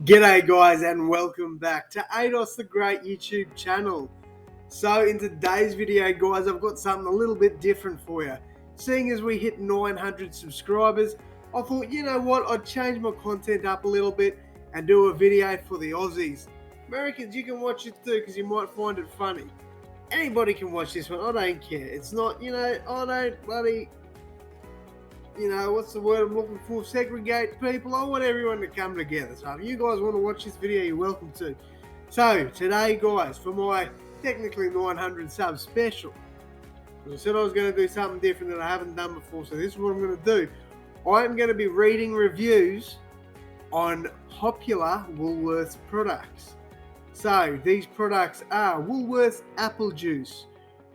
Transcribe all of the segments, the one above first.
G'day guys and welcome back to ADOS the Great YouTube channel. So in today's video guys, I've got something a little bit different for you. Seeing as we hit 900 subscribers, I thought, you know what, I'd change my content up a little bit and do a video for the Aussies. Americans, you can watch it too because you might find it funny. Anybody can watch this one, I don't care. It's not, I don't bloody, what's the word I'm looking for? Segregate people. I want everyone to come together. So if you guys want to watch this video, you're welcome to. So today, guys, for my technically 900 subs special, as I said, I was going to do something different that I haven't done before. So this is what I'm going to do. I'm going to be reading reviews on popular Woolworths products. So these products are Woolworths apple juice,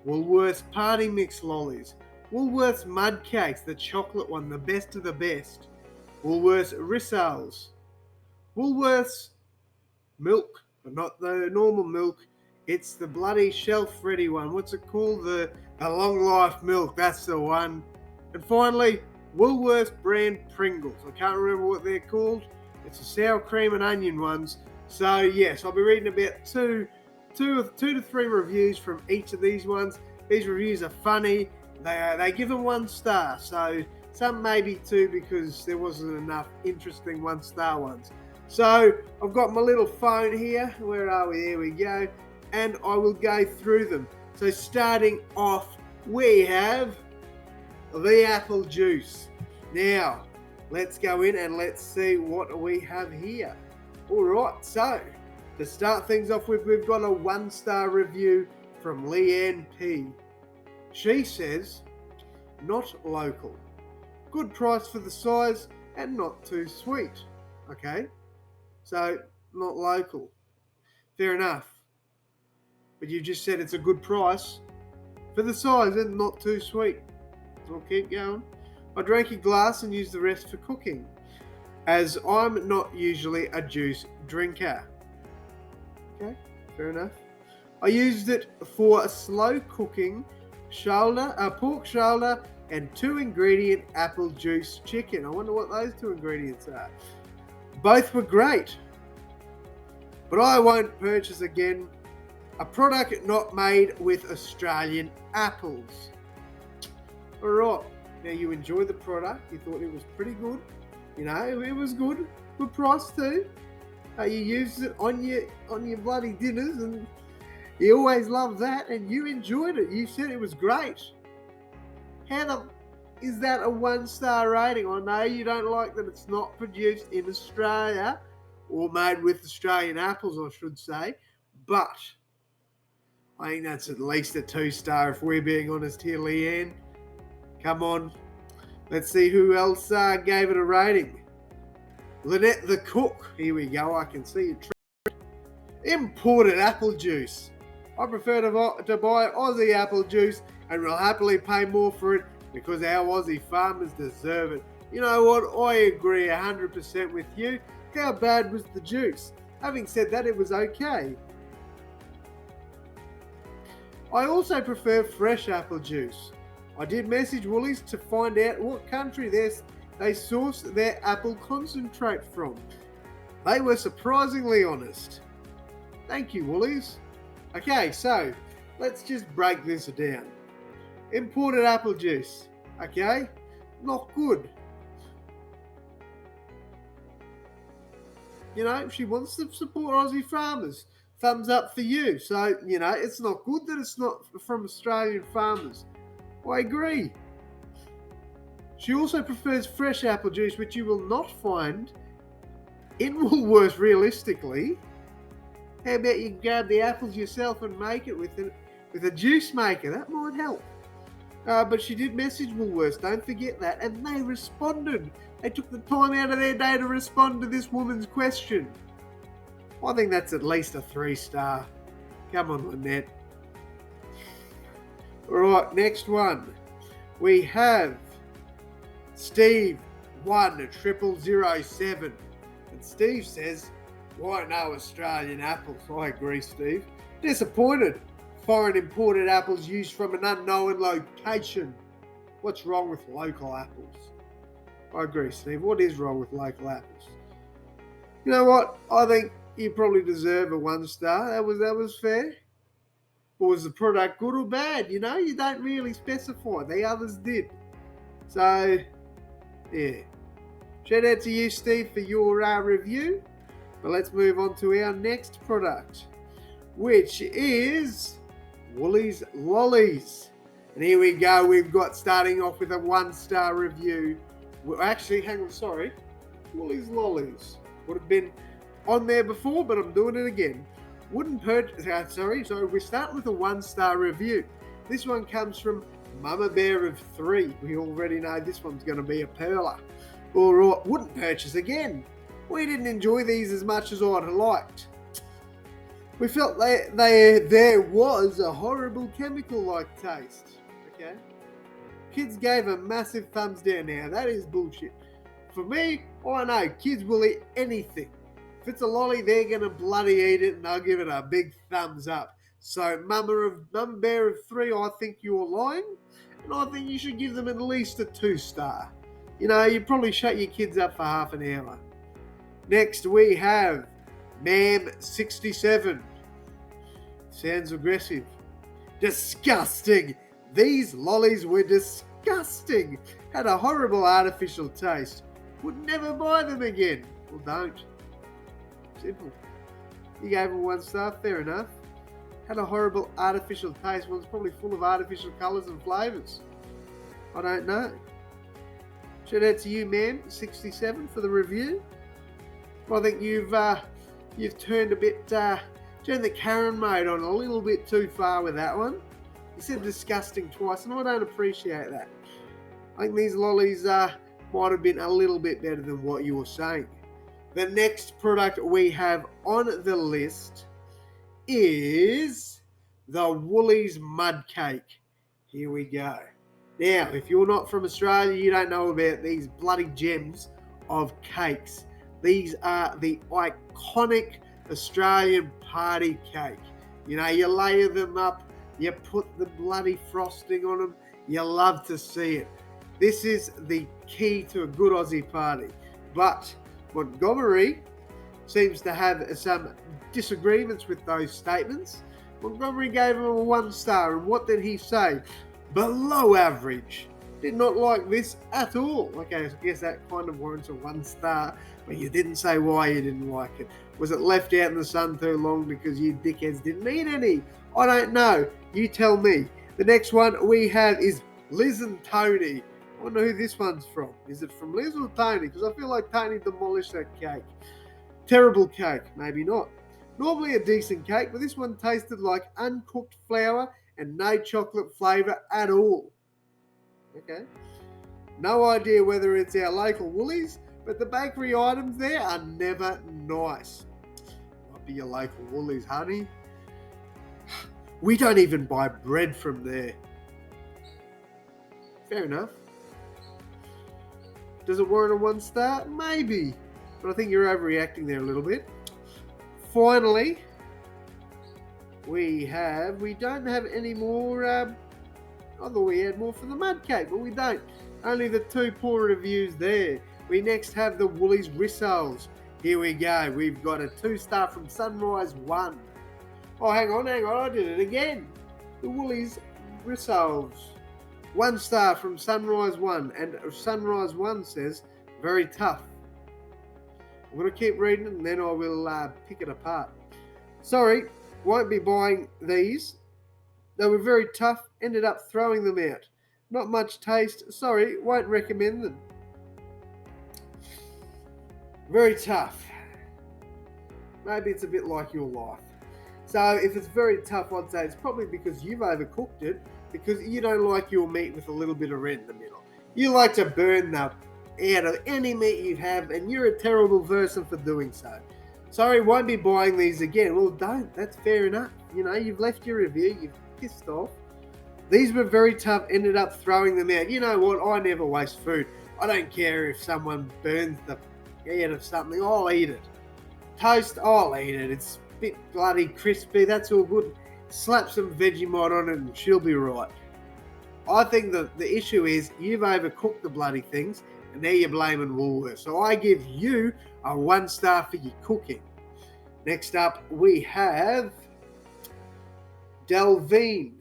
Woolworths party mix lollies, Woolworths mud cakes, the chocolate one, the best of the best, Woolworths rissoles, Woolworths milk, but not the normal milk, it's the bloody shelf ready one. What's it called? The long life milk, that's the one. And finally, Woolworths brand Pringles. I can't remember what they're called. It's the sour cream and onion ones. So yes, I'll be reading about two to three reviews from each of these ones. These reviews are funny. They give them 1 star, so some maybe 2 because there wasn't enough interesting 1-star ones. So I've got my little phone here. Where are we? There we go. And I will go through them. So starting off, we have the apple juice. Now, let's go in and let's see what we have here. All right, so to start things off with, we've got a 1-star review from Leanne P. She says, not local. Good price for the size and not too sweet. Okay, so not local. Fair enough. But you just said it's a good price for the size and not too sweet. I'll keep going. I drank a glass and used the rest for cooking, as I'm not usually a juice drinker. Okay, fair enough. I used it for a slow cooking pork shoulder and 2-ingredient apple juice chicken. I wonder what those 2 ingredients are. Both were great, but I won't purchase again a product not made with Australian apples. Alright, now you enjoyed the product, you thought it was pretty good, it was good price too. You used it on your bloody dinners and you always love that, and you enjoyed it. You said it was great. Is that a 1-star rating? I know you don't like that it's not produced in Australia, or made with Australian apples, I should say, but I think that's at least a 2-star if we're being honest here, Leanne. Come on. Let's see who else gave it a rating. Lynette the Cook. Here we go. I can see you. Imported apple juice. I prefer to buy Aussie apple juice and will happily pay more for it because our Aussie farmers deserve it. You know what? I agree 100% with you. How bad was the juice? Having said that, it was okay. I also prefer fresh apple juice. I did message Woolies to find out what country they source their apple concentrate from. They were surprisingly honest. Thank you, Woolies. Okay, so let's just break this down. Imported apple juice, okay? Not good. She wants to support Aussie farmers. Thumbs up for you. So, it's not good that it's not from Australian farmers. I agree. She also prefers fresh apple juice, which you will not find in Woolworths realistically. How about you grab the apples yourself and make it with a juice maker? That might help. But she did message Woolworths, don't forget that, and they responded. They took the time out of their day to respond to this woman's question. I think that's at least a 3-star. Come on, Lynette. Alright, next one. We have Steve 10007. And Steve says, why no Australian apples? I agree, Steve. Disappointed. Foreign imported apples used from an unknown location. What's wrong with local apples? I agree, Steve. What is wrong with local apples? You know what? I think you probably deserve a 1 star. That was fair. Or was the product good or bad? You don't really specify. The others did. So, yeah. Shout out to you, Steve, for your review. But let's move on to our next product, which is Woolies Lollies. And here we go. We've got starting off with a 1-star review. Actually, hang on, sorry. Woolies Lollies would have been on there before, but I'm doing it again. Wouldn't purchase. So we're starting with a 1-star review. This one comes from Mama Bear of 3. We already know this one's going to be a perler. All right, wouldn't purchase again. We didn't enjoy these as much as I'd have liked. We felt there was a horrible chemical-like taste. Okay. Kids gave a massive thumbs down. Now that is bullshit. For me, I know kids will eat anything. If it's a lolly, they're gonna bloody eat it, and I'll give it a big thumbs up. So, Mama Bear of 3, I think you're lying, and I think you should give them at least a 2-star. You probably shut your kids up for half an hour. Next, we have Ma'am 67. Sounds aggressive. Disgusting. These lollies were disgusting. Had a horrible artificial taste. Would never buy them again. Well, don't. Simple. You gave them 1 star, fair enough. Had a horrible artificial taste. Well, it's probably full of artificial colours and flavours. I don't know. Shout out to you, ma'am, 67, for the review. I think you've turned a bit, turned the Karen mode on a little bit too far with that one. You said disgusting twice, and I don't appreciate that. I think these lollies might have been a little bit better than what you were saying. The next product we have on the list is the Woolies Mud Cake. Here we go. Now, if you're not from Australia, you don't know about these bloody gems of cakes. These are the iconic Australian party cake. You layer them up, you put the bloody frosting on them, you love to see it. This is the key to a good Aussie party. But Montgomery seems to have some disagreements with those statements. Montgomery gave him a 1 star, and what did he say? Below average. Did not like this at all. Okay, I guess that kind of warrants a 1 star, but you didn't say why you didn't like it. Was it left out in the sun too long because you dickheads didn't eat any? I don't know. You tell me. The next one we have is Liz and Tony. I wonder who this one's from. Is it from Liz or Tony? Because I feel like Tony demolished that cake. Terrible cake. Maybe not. Normally a decent cake, but this one tasted like uncooked flour and no chocolate flavour at all. Okay. No idea whether it's our local Woolies, but the bakery items there are never nice. Might be your local Woolies, honey. We don't even buy bread from there. Fair enough. Does it warrant a 1 star? Maybe. But I think you're overreacting there a little bit. Finally, we don't have any more, I thought we had more for the mud cake, but we don't. Only the 2 poor reviews there. We next have the Woolies Rissoles. Here we go. We've got a 2 star from Sunrise 1. Oh, hang on, I did it again. The Woolies Rissoles. 1 star from Sunrise 1, and Sunrise 1 says, very tough. I'm going to keep reading it and then I will pick it apart. Sorry, won't be buying these. They were very tough, ended up throwing them out. Not much taste, sorry, won't recommend them. Very tough. Maybe it's a bit like your life. So if it's very tough, I'd say it's probably because you've overcooked it, because you don't like your meat with a little bit of red in the middle. You like to burn the out of any meat you have, and you're a terrible person for doing so. Sorry, won't be buying these again. Well, don't. That's fair enough. You've left your review. You've pissed off. These were very tough. Ended up throwing them out. You know what? I never waste food. I don't care if someone burns the out of something. I'll eat it. Toast, I'll eat it. It's a bit bloody crispy. That's all good. Slap some Vegemite on it and she'll be right. I think the issue is you've overcooked the bloody things, And now you're blaming Woolworths. So I give you a 1 star for your cooking. Next up, we have Delvine,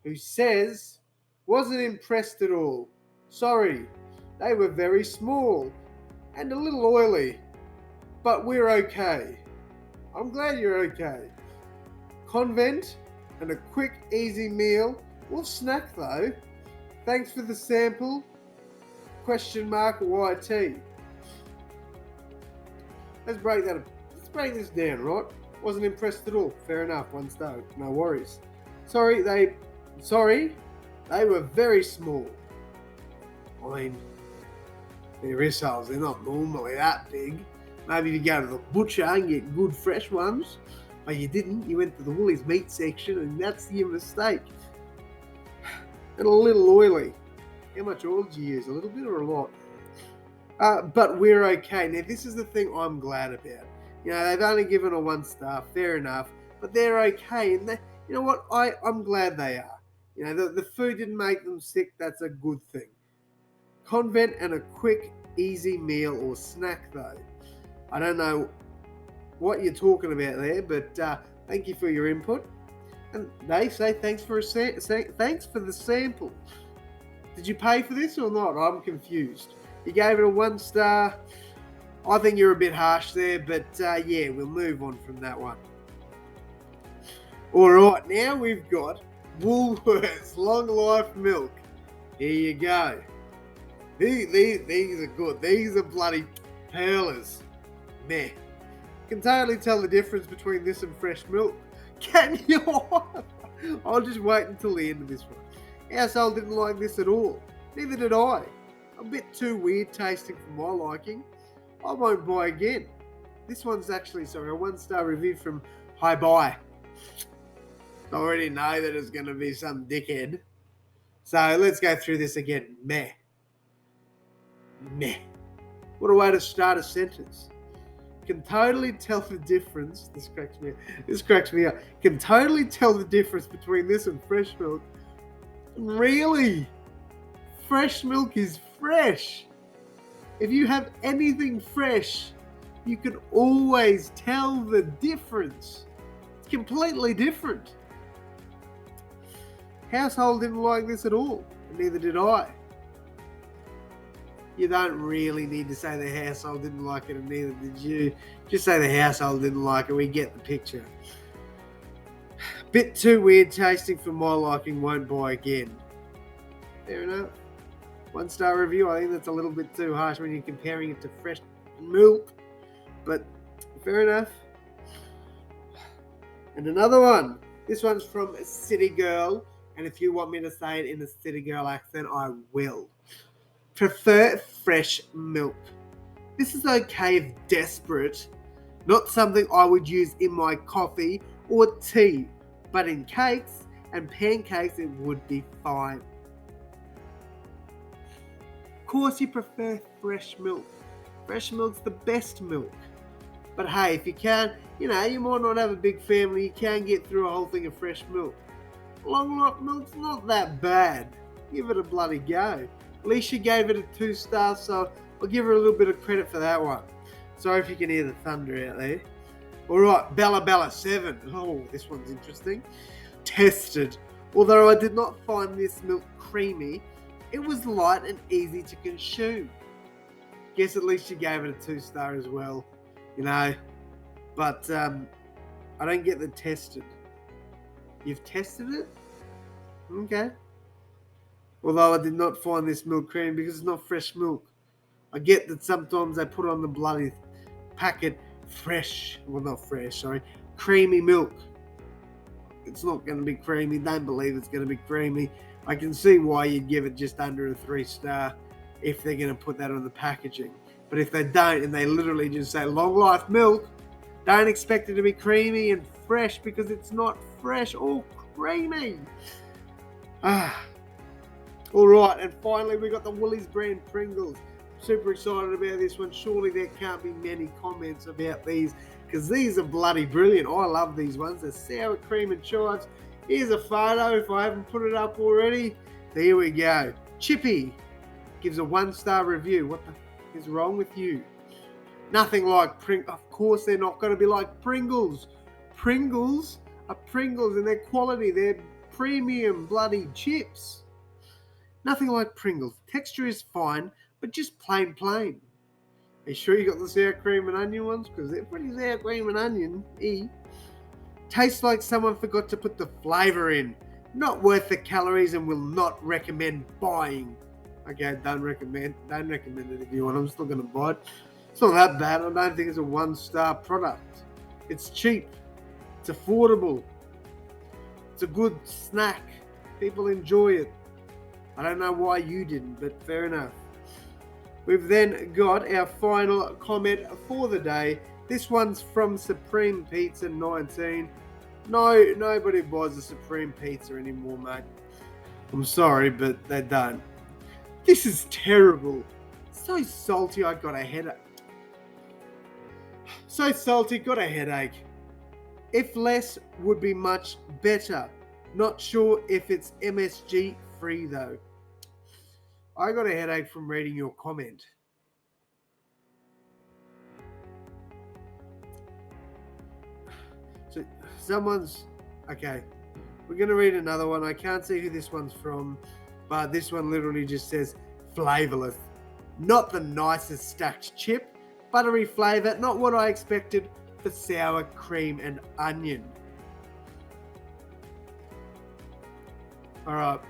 who says, wasn't impressed at all. Sorry, they were very small and a little oily, but we're okay. I'm glad you're okay. Convent and a quick, easy meal. We'll snack though. Thanks for the sample. YT. Let's break this down, right? Wasn't impressed at all. Fair enough, 1 star. No worries. Sorry, they were very small. I mean, they're rissoles. They're not normally that big. Maybe if you go to the butcher and get good fresh ones. But you didn't. You went to the Woolies meat section, and that's your mistake. And a little oily. How much oil did you use? A little bit or a lot? But we're okay. Now, this is the thing I'm glad about. You know, they've only given a 1 star. Fair enough. But they're okay. And you know what? I'm glad they are. You know, the food didn't make them sick. That's a good thing. Convent and a quick, easy meal or snack, though. I don't know what you're talking about there, but thank you for your input. And they say thanks for the sample. Did you pay for this or not? I'm confused. You gave it a 1 star. I think you're a bit harsh there, but yeah, we'll move on from that one. All right, now we've got Woolworths Long Life Milk. Here you go. These are good. These are bloody pearlers. Meh. Can totally tell the difference between this and fresh milk. Can you? I'll just wait until the end of this one. Household didn't like this at all. Neither did I. A bit too weird tasting for my liking. I won't buy again. This one's actually, a 1 star review from Hi Bye. I already know that it's going to be some dickhead. So let's go through this again. Meh. Meh. What a way to start a sentence. Can totally tell the difference. This cracks me up. Can totally tell the difference between this and fresh milk. Really? Fresh milk is fresh. If you have anything fresh, you can always tell the difference. It's completely different. Household didn't like this at all, and neither did I. You don't really need to say the household didn't like it, and neither did you. Just say the household didn't like it. We get the picture. Bit too weird tasting for my liking, won't buy again. Fair enough. 1 star review. I think that's a little bit too harsh when you're comparing it to fresh milk. But fair enough. And another one. This one's from City Girl. And if you want me to say it in a City Girl accent, I will. Prefer fresh milk. This is okay if desperate. Not something I would use in my coffee or tea. But in cakes and pancakes, it would be fine. Of course you prefer fresh milk. Fresh milk's the best milk. But hey, if you can, you might not have a big family, you can get through a whole thing of fresh milk. Long life milk's not that bad. Give it a bloody go. At least she gave it a 2 stars, so I'll give her a little bit of credit for that one. Sorry if you can hear the thunder out there. Alright, Bella 7. Oh, this one's interesting. Tested. Although I did not find this milk creamy, it was light and easy to consume. Guess at least she gave it a 2 star as well. But I don't get the tested. You've tested it? Okay. Although I did not find this milk creamy because it's not fresh milk. I get that sometimes they put on the bloody packet creamy milk. It's not going to be creamy. Don't believe it's going to be creamy. I can see why you'd give it just under a 3 star if they're going to put that on the packaging. But if they don't and they literally just say long life milk, don't expect it to be creamy and fresh because it's not fresh or creamy. Alright, and finally we got the Woolies brand Pringles. Super excited about this one. Surely there can't be many comments about these because these are bloody brilliant. I love these ones. They're sour cream and chives. Here's a photo if I haven't put it up already. There we go. Chippy. gives a 1-star review. What the f- is wrong with you? Nothing like Pringles. Of course, they're not going to be like Pringles. Pringles are Pringles in their quality. They're premium bloody chips. Nothing like Pringles. Texture is fine, but just plain. Are you sure you got the sour cream and onion ones? Because they're pretty sour cream and onion-y. Tastes like someone forgot to put the flavour in. Not worth the calories and will not recommend buying. Okay, don't recommend it if you want. I'm still going to buy it. It's not that bad. I don't think it's a 1-star product. It's cheap. It's affordable. It's a good snack. People enjoy it. I don't know why you didn't, but fair enough. We've then got our final comment for the day. This one's from Supreme Pizza 19. No, nobody buys a Supreme Pizza anymore, mate. I'm sorry, but they don't. This is terrible. So salty, I got a headache. So salty, got a headache. If less would be much better. Not sure if it's MSG free though. I got a headache from reading your comment. So someone's okay. We're gonna read another one. I can't see who this one's from, but this one literally just says flavorless. Not the nicest stacked chip. Buttery flavour, not what I expected for sour cream and onion. Alright,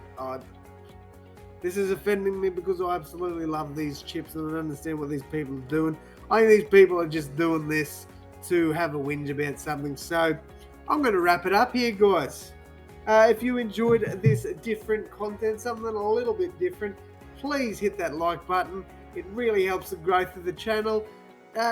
this is offending me because I absolutely love these chips and I don't understand what these people are doing. I think these people are just doing this to have a whinge about something. So I'm going to wrap it up here, guys. If you enjoyed this different content, something a little bit different, please hit that like button. It really helps the growth of the channel.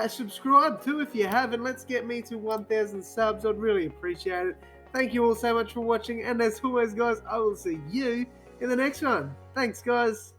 Subscribe too if you haven't. Let's get me to 1,000 subs. I'd really appreciate it. Thank you all so much for watching. And as always, guys, I will see you in the next one. Thanks, guys.